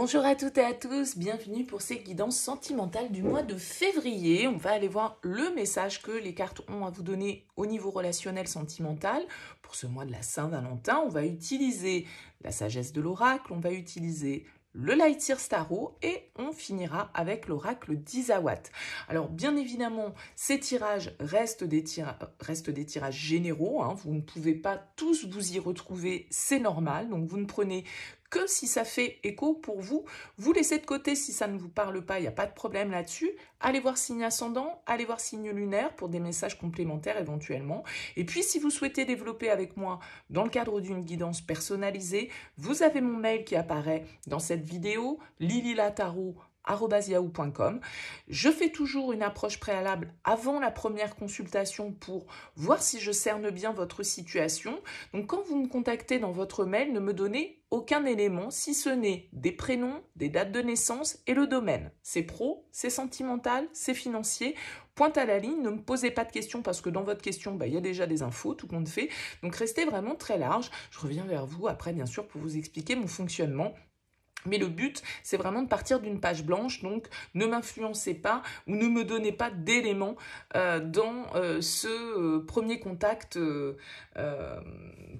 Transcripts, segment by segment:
Bonjour à toutes et à tous, bienvenue pour ces guidances sentimentales du mois de février. On va aller voir le message que les cartes ont à vous donner au niveau relationnel sentimental. Pour ce mois de la Saint-Valentin, on va utiliser la sagesse de l'oracle, on va utiliser le Light Year Tarot et on finira avec l'oracle d'Isawat. Alors bien évidemment, ces tirages restent des tirages généraux, hein. Vous ne pouvez pas tous vous y retrouver, c'est normal, donc vous ne prenez que si ça fait écho pour vous. Vous laissez de côté si ça ne vous parle pas, il n'y a pas de problème là-dessus. Allez voir signe ascendant, allez voir signe lunaire pour des messages complémentaires éventuellement. Et puis si vous souhaitez développer avec moi dans le cadre d'une guidance personnalisée, vous avez mon mail qui apparaît dans cette vidéo, lililatarot@yahoo.com. Je fais toujours une approche préalable avant la première consultation pour voir si je cerne bien votre situation. Donc quand vous me contactez dans votre mail, ne me donnez aucun élément si ce n'est des prénoms, des dates de naissance et le domaine. C'est pro, c'est sentimental, c'est financier. Pointe à la ligne, ne me posez pas de questions parce que dans votre question, il y a déjà des infos, tout compte fait. Donc restez vraiment très large. Je reviens vers vous après, bien sûr, pour vous expliquer mon fonctionnement. Mais le but, c'est vraiment de partir d'une page blanche, donc ne m'influencez pas ou ne me donnez pas d'éléments dans ce premier contact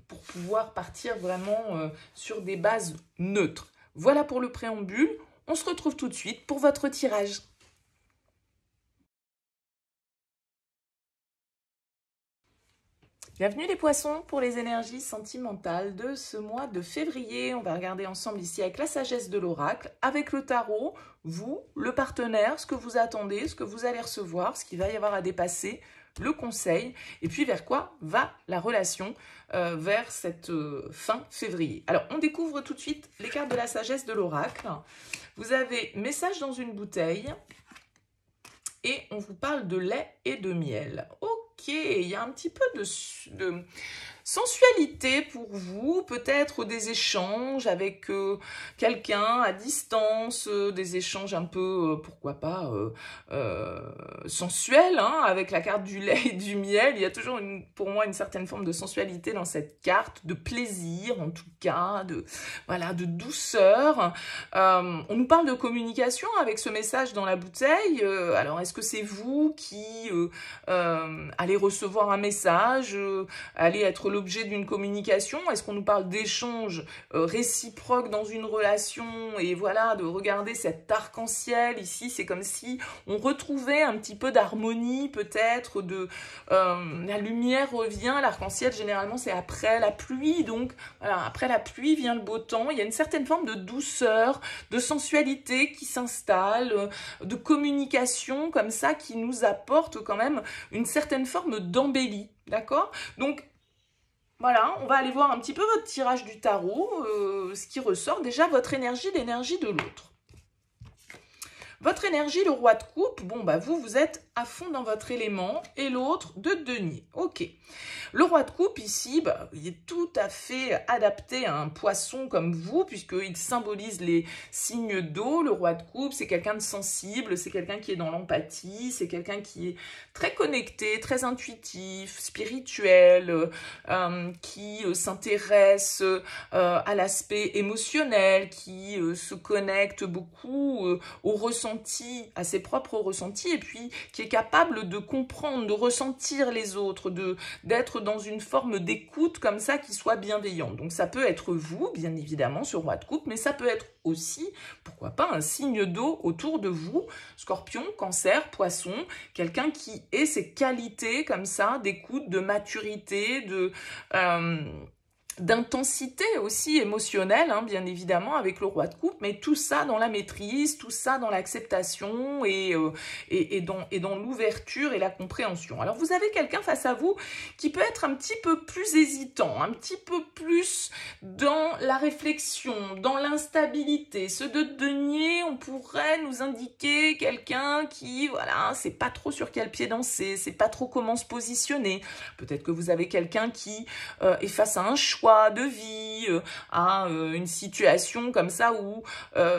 pour pouvoir partir vraiment sur des bases neutres. Voilà pour le préambule, on se retrouve tout de suite pour votre tirage. Bienvenue les poissons pour les énergies sentimentales de ce mois de février. On va regarder ensemble ici avec la sagesse de l'oracle, avec le tarot, vous, le partenaire, ce que vous attendez, ce que vous allez recevoir, ce qu'il va y avoir à dépasser, le conseil, et puis vers quoi va la relation vers cette fin février. Alors, on découvre tout de suite les cartes de la sagesse de l'oracle. Vous avez message dans une bouteille et on vous parle de lait et de miel. Ok, il y a un petit peu de sensualité pour vous, peut-être des échanges avec quelqu'un à distance, des échanges un peu, pourquoi pas, sensuels, hein, avec la carte du lait et du miel. Il y a toujours pour moi une certaine forme de sensualité dans cette carte, de plaisir en tout cas, voilà, de douceur. On nous parle de communication avec ce message dans la bouteille. Alors, est-ce que c'est vous qui allez recevoir un message, allez être l'objet d'une communication? Est-ce qu'on nous parle d'échanges réciproques dans une relation? Et voilà, de regarder cet arc-en-ciel ici, c'est comme si on retrouvait un petit peu d'harmonie, peut-être, la lumière revient, l'arc-en-ciel généralement c'est après la pluie, donc voilà, après la pluie vient le beau temps, il y a une certaine forme de douceur, de sensualité qui s'installe, de communication comme ça qui nous apporte quand même une certaine forme d'embellie, d'accord? Donc voilà, on va aller voir un petit peu votre tirage du tarot, ce qui ressort déjà, votre énergie, l'énergie de l'autre. Votre énergie, le roi de coupe, bon bah vous êtes à fond dans votre élément et l'autre de denier. Ok. Le roi de coupe ici, il est tout à fait adapté à un poisson comme vous puisqu'il symbolise les signes d'eau. Le roi de coupe, c'est quelqu'un de sensible, c'est quelqu'un qui est dans l'empathie, c'est quelqu'un qui est très connecté, très intuitif, spirituel, qui s'intéresse à l'aspect émotionnel, qui se connecte beaucoup au ressenti, à ses propres ressentis et puis qui est capable de comprendre, de ressentir les autres, d'être dans une forme d'écoute comme ça qui soit bienveillante. Donc ça peut être vous, bien évidemment, ce roi de coupe, mais ça peut être aussi, pourquoi pas, un signe d'eau autour de vous, scorpion, cancer, poisson, quelqu'un qui ait ces qualités comme ça d'écoute, de maturité, d'intensité aussi émotionnelle, hein, bien évidemment, avec le roi de coupe, mais tout ça dans la maîtrise, tout ça dans l'acceptation et dans l'ouverture et la compréhension. Alors, vous avez quelqu'un face à vous qui peut être un petit peu plus hésitant, un petit peu plus dans la réflexion, dans l'instabilité. Ce de denier, on pourrait nous indiquer quelqu'un qui, voilà, sait pas trop sur quel pied danser, sait pas trop comment se positionner. Peut-être que vous avez quelqu'un qui est face à un choix de vie, à une situation comme ça où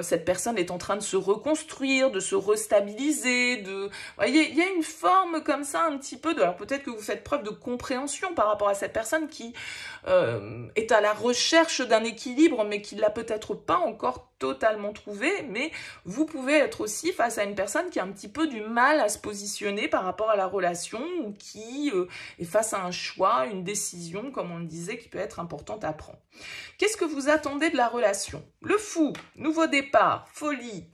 cette personne est en train de se reconstruire, de se restabiliser, vous voyez, il y a une forme comme ça un petit peu de... Alors peut-être que vous faites preuve de compréhension par rapport à cette personne qui est à la recherche d'un équilibre, mais qui ne l'a peut-être pas encore totalement trouvé, mais vous pouvez être aussi face à une personne qui a un petit peu du mal à se positionner par rapport à la relation ou qui est face à un choix, une décision, comme on le disait, qui peut être importante à prendre. Qu'est-ce que vous attendez de la relation? Le fou, nouveau départ, folie.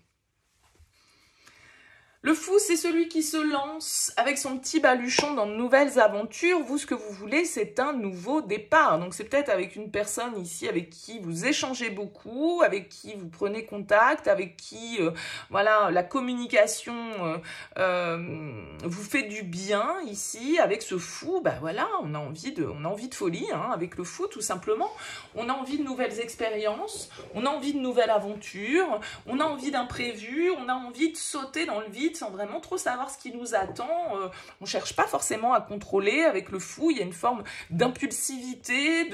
Le fou, c'est celui qui se lance avec son petit baluchon dans de nouvelles aventures. Vous, ce que vous voulez, c'est un nouveau départ. Donc, c'est peut-être avec une personne ici avec qui vous échangez beaucoup, avec qui vous prenez contact, avec qui, voilà, la communication vous fait du bien ici. Avec ce fou, bah voilà, on a envie de folie, hein, avec le fou, tout simplement. On a envie de nouvelles expériences, on a envie de nouvelles aventures, on a envie d'imprévus, on a envie de sauter dans le vide sans vraiment trop savoir ce qui nous attend. On ne cherche pas forcément à contrôler. Avec le fou, il y a une forme d'impulsivité,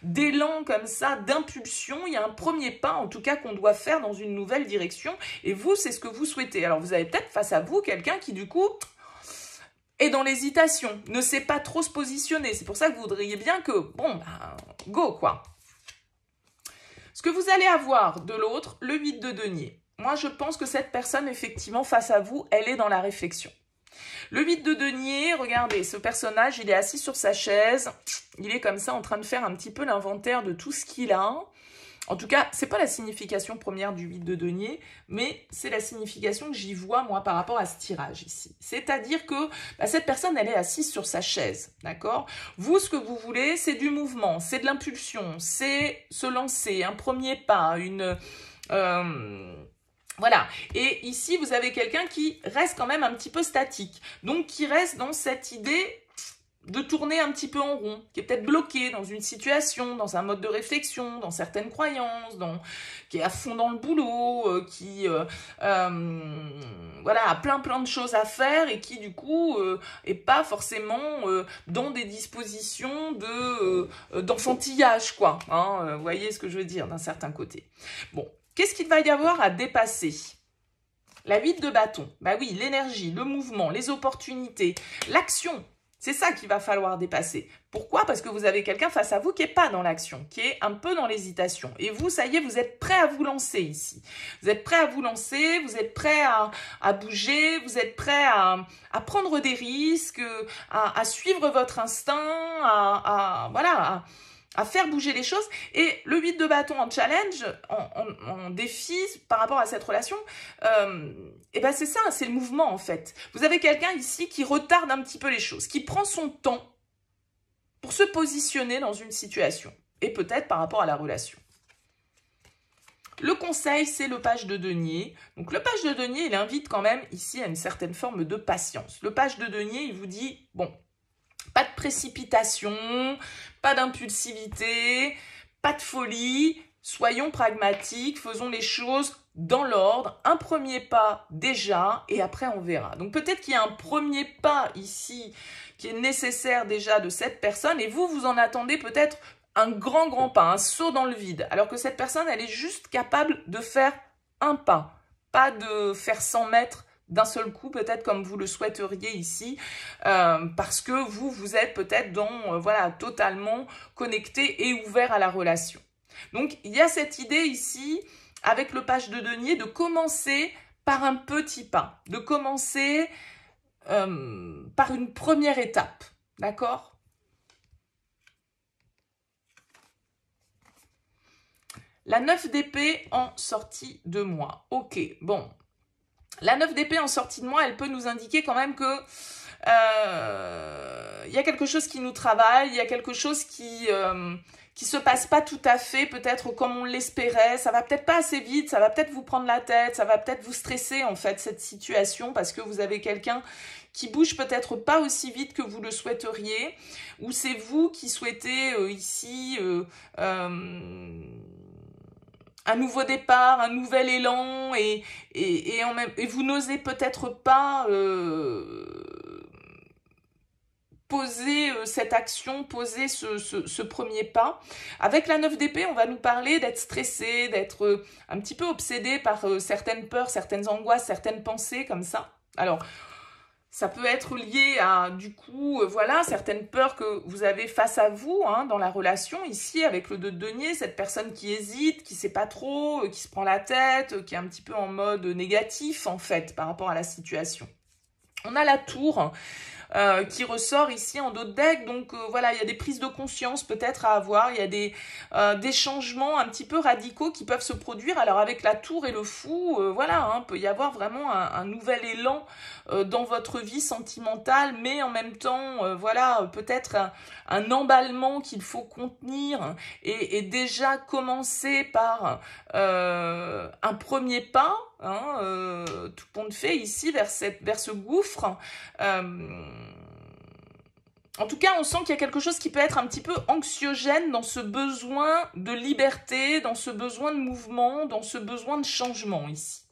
d'élan comme ça, d'impulsion. Il y a un premier pas, en tout cas, qu'on doit faire dans une nouvelle direction. Et vous, c'est ce que vous souhaitez. Alors, vous avez peut-être face à vous quelqu'un qui, du coup, est dans l'hésitation, ne sait pas trop se positionner. C'est pour ça que vous voudriez bien que, bon, bah, go, quoi. Ce que vous allez avoir de l'autre, le 8 de denier. Moi, je pense que cette personne, effectivement, face à vous, elle est dans la réflexion. Le 8 de denier, regardez, ce personnage, il est assis sur sa chaise. Il est comme ça, en train de faire un petit peu l'inventaire de tout ce qu'il a. En tout cas, c'est pas la signification première du 8 de denier, mais c'est la signification que j'y vois, moi, par rapport à ce tirage ici. C'est-à-dire que bah, cette personne, elle est assise sur sa chaise, d'accord? Vous, ce que vous voulez, c'est du mouvement, c'est de l'impulsion, c'est se lancer, un premier pas, voilà, et ici, vous avez quelqu'un qui reste quand même un petit peu statique, donc qui reste dans cette idée de tourner un petit peu en rond, qui est peut-être bloqué dans une situation, dans un mode de réflexion, dans certaines croyances, qui est à fond dans le boulot, qui voilà, a plein de choses à faire et qui du coup est pas forcément dans des dispositions d'enfantillage, quoi. Hein, vous voyez ce que je veux dire d'un certain côté. Bon. Qu'est-ce qu'il va y avoir à dépasser? La 8 de bâton. Bah oui, l'énergie, le mouvement, les opportunités, l'action. C'est ça qu'il va falloir dépasser. Pourquoi? Parce que vous avez quelqu'un face à vous qui n'est pas dans l'action, qui est un peu dans l'hésitation. Et vous, ça y est, vous êtes prêt à vous lancer ici. Vous êtes prêt à vous lancer, vous êtes prêt à bouger, vous êtes prêt à prendre des risques, à suivre votre instinct, voilà, à faire bouger les choses. Et le 8 de bâton en challenge, en défi par rapport à cette relation, et ben c'est ça, c'est le mouvement en fait. Vous avez quelqu'un ici qui retarde un petit peu les choses, qui prend son temps pour se positionner dans une situation, et peut-être par rapport à la relation. Le conseil, c'est le page de denier. Donc le page de denier, il invite quand même ici à une certaine forme de patience. Le page de denier, il vous dit, bon, pas de précipitation, pas d'impulsivité, pas de folie, soyons pragmatiques, faisons les choses dans l'ordre, un premier pas déjà et après on verra. Donc peut-être qu'il y a un premier pas ici qui est nécessaire déjà de cette personne et vous en attendez peut-être un grand pas, un saut dans le vide, alors que cette personne, elle est juste capable de faire un pas, pas de faire 100 mètres d'un seul coup, peut-être comme vous le souhaiteriez ici, parce que vous êtes peut-être dans, voilà, totalement connecté et ouvert à la relation. Donc, il y a cette idée ici, avec le page de denier, de commencer par un petit pas, de commencer par une première étape, d'accord ? La 9 d'épée en sortie de moi. Ok, bon. La 9 d'épée en sortie de moi, elle peut nous indiquer quand même que y a quelque chose qui nous travaille, il y a quelque chose qui se passe pas tout à fait, peut-être comme on l'espérait, ça va peut-être pas assez vite, ça va peut-être vous prendre la tête, ça va peut-être vous stresser en fait cette situation parce que vous avez quelqu'un qui bouge peut-être pas aussi vite que vous le souhaiteriez, ou c'est vous qui souhaitez ici un nouveau départ, un nouvel élan, et vous n'osez peut-être pas poser cette action, poser ce premier pas. Avec la 9 d'épée, on va nous parler d'être stressé, d'être un petit peu obsédé par certaines peurs, certaines angoisses, certaines pensées comme ça. Alors, Ça peut être lié à, du coup, voilà, certaines peurs que vous avez face à vous hein, dans la relation, ici, avec le 2 de denier, cette personne qui hésite, qui ne sait pas trop, qui se prend la tête, qui est un petit peu en mode négatif, en fait, par rapport à la situation. On a la tour qui ressort ici en dos de deck. Donc voilà, il y a des prises de conscience peut-être à avoir, il y a des changements un petit peu radicaux qui peuvent se produire. Alors avec la tour et le fou, voilà, hein, peut y avoir vraiment un nouvel élan dans votre vie sentimentale, mais en même temps, voilà, peut-être un emballement qu'il faut contenir et déjà commencer par un premier pas, hein, tout compte fait ici vers ce gouffre. En tout cas, on sent qu'il y a quelque chose qui peut être un petit peu anxiogène dans ce besoin de liberté, dans ce besoin de mouvement, dans ce besoin de changement ici.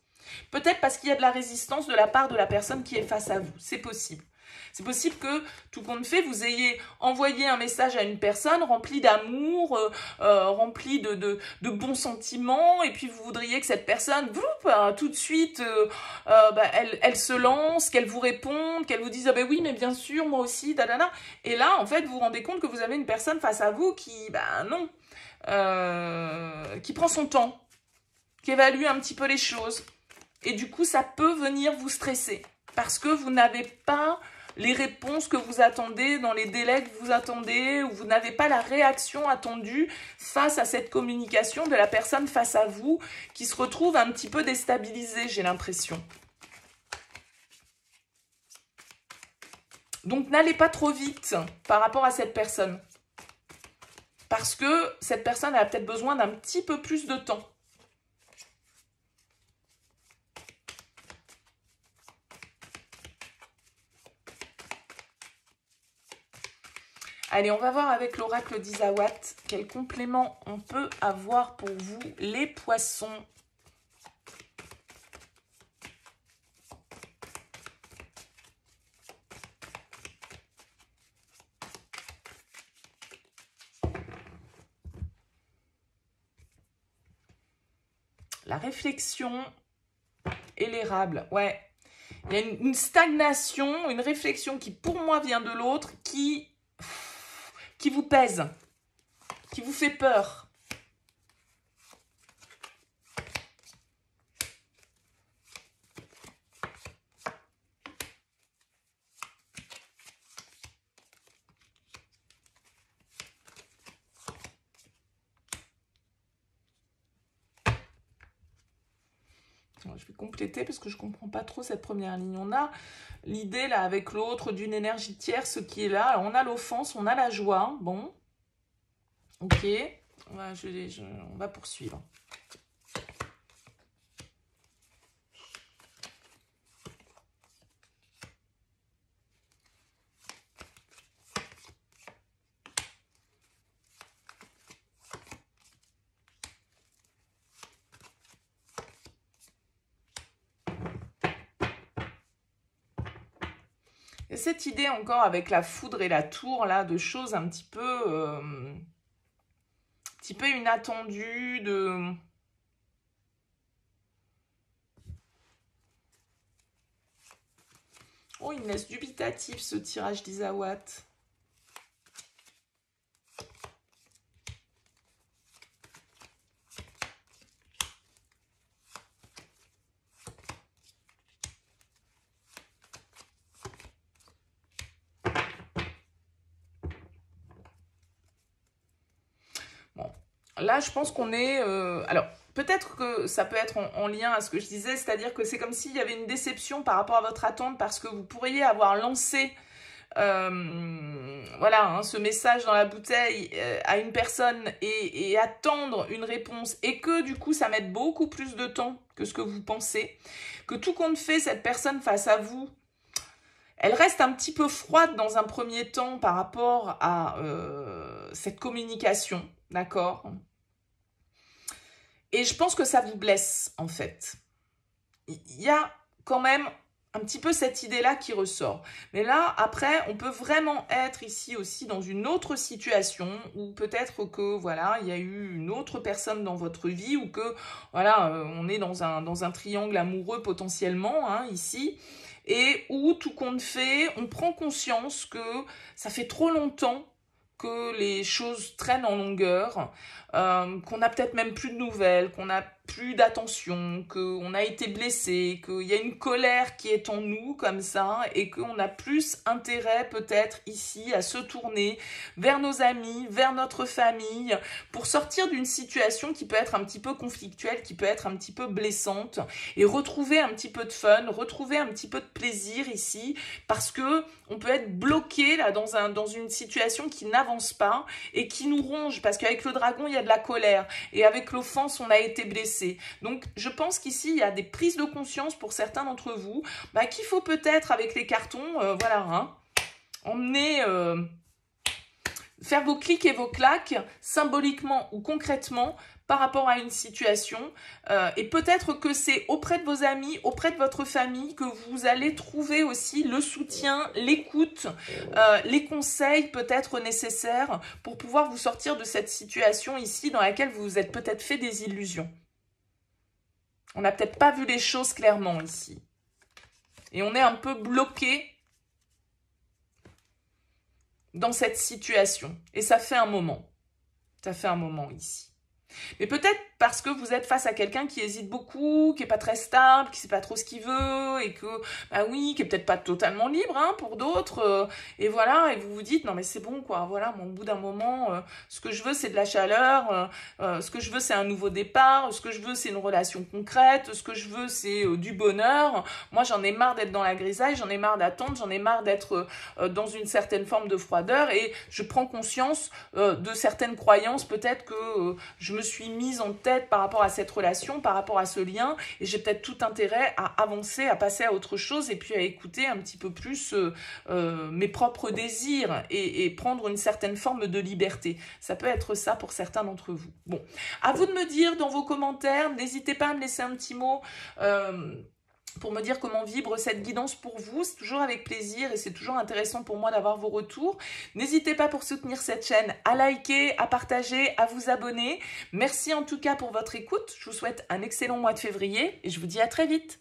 Peut-être parce qu'il y a de la résistance de la part de la personne qui est face à vous. C'est possible. C'est possible que, tout compte fait, vous ayez envoyé un message à une personne rempli d'amour, rempli de bons sentiments, et puis vous voudriez que cette personne, tout de suite, elle se lance, qu'elle vous réponde, qu'elle vous dise « Ah ben oui, mais bien sûr, moi aussi, dadana ». Et là, en fait, vous vous rendez compte que vous avez une personne face à vous qui, non, qui prend son temps, qui évalue un petit peu les choses. Et du coup, ça peut venir vous stresser, parce que vous n'avez pas les réponses que vous attendez, dans les délais que vous attendez, ou vous n'avez pas la réaction attendue face à cette communication de la personne face à vous, qui se retrouve un petit peu déstabilisée, j'ai l'impression. Donc, n'allez pas trop vite par rapport à cette personne. Parce que cette personne a peut-être besoin d'un petit peu plus de temps. Allez, on va voir avec l'oracle d'Isawat quel complément on peut avoir pour vous, les poissons. La réflexion et l'érable, ouais. Il y a une stagnation, une réflexion qui pour moi vient de l'autre, qui vous pèse, qui vous fait peur. Je vais compléter parce que je ne comprends pas trop cette première ligne. On a l'idée là avec l'autre d'une énergie tierce qui est là. Alors, on a l'offense, on a la joie. Bon, ok, on va poursuivre. Et cette idée encore avec la foudre et la tour, là, de choses un petit peu inattendues, de... Oh, il me laisse dubitatif, ce tirage d'Isawat. Là, je pense qu'on est... alors, peut-être que ça peut être en lien à ce que je disais, c'est-à-dire que c'est comme s'il y avait une déception par rapport à votre attente parce que vous pourriez avoir lancé voilà, hein, ce message dans la bouteille à une personne et attendre une réponse et que du coup, ça mette beaucoup plus de temps que ce que vous pensez, que tout compte fait, cette personne face à vous, elle reste un petit peu froide dans un premier temps par rapport à cette communication, d'accord? Et je pense que ça vous blesse, en fait. Il y a quand même un petit peu cette idée-là qui ressort. Mais là, après, on peut vraiment être ici aussi dans une autre situation où peut-être que, voilà, il y a eu une autre personne dans votre vie ou que, voilà, on est dans un triangle amoureux potentiellement, hein, ici. et où tout compte fait, on prend conscience que ça fait trop longtemps que les choses traînent en longueur, qu'on n'a peut-être même plus de nouvelles, qu'on n'a plus d'attention, qu'on a été blessé, qu'il y a une colère qui est en nous comme ça et qu'on a plus intérêt peut-être ici à se tourner vers nos amis, vers notre famille pour sortir d'une situation qui peut être un petit peu conflictuelle, qui peut être un petit peu blessante et retrouver un petit peu de fun, retrouver un petit peu de plaisir ici parce que on peut être bloqué là dans une situation qui n'avance pas et qui nous ronge parce qu'avec le dragon il y a de la colère et avec l'offense on a été blessé. Donc, je pense qu'ici, il y a des prises de conscience pour certains d'entre vous qu'il faut peut-être, avec les cartons, voilà, hein, emmener, faire vos clics et vos claques, symboliquement ou concrètement, par rapport à une situation. Et peut-être que c'est auprès de vos amis, auprès de votre famille, que vous allez trouver aussi le soutien, l'écoute, les conseils peut-être nécessaires pour pouvoir vous sortir de cette situation ici dans laquelle vous vous êtes peut-être fait des illusions. On n'a peut-être pas vu les choses clairement ici. Et on est un peu bloqué dans cette situation. Et ça fait un moment. Ça fait un moment ici. Mais peut-être parce que vous êtes face à quelqu'un qui hésite beaucoup, qui n'est pas très stable, qui ne sait pas trop ce qu'il veut, et que, bah oui, qui n'est peut-être pas totalement libre hein, pour d'autres. Et voilà, et vous vous dites, non mais c'est bon quoi, voilà, au bout d'un moment, ce que je veux c'est de la chaleur, ce que je veux c'est un nouveau départ, ce que je veux c'est une relation concrète, ce que je veux c'est du bonheur. Moi j'en ai marre d'être dans la grisaille, j'en ai marre d'attendre, j'en ai marre d'être dans une certaine forme de froideur, et je prends conscience de certaines croyances, peut-être que je me suis mise en tête par rapport à cette relation, par rapport à ce lien, et j'ai peut-être tout intérêt à avancer, à passer à autre chose, et puis à écouter un petit peu plus mes propres désirs, et prendre une certaine forme de liberté. Ça peut être ça pour certains d'entre vous. Bon, à vous de me dire dans vos commentaires, n'hésitez pas à me laisser un petit mot pour me dire comment vibre cette guidance pour vous. C'est toujours avec plaisir et c'est toujours intéressant pour moi d'avoir vos retours. N'hésitez pas pour soutenir cette chaîne à liker, à partager, à vous abonner. Merci en tout cas pour votre écoute. Je vous souhaite un excellent mois de février et je vous dis à très vite.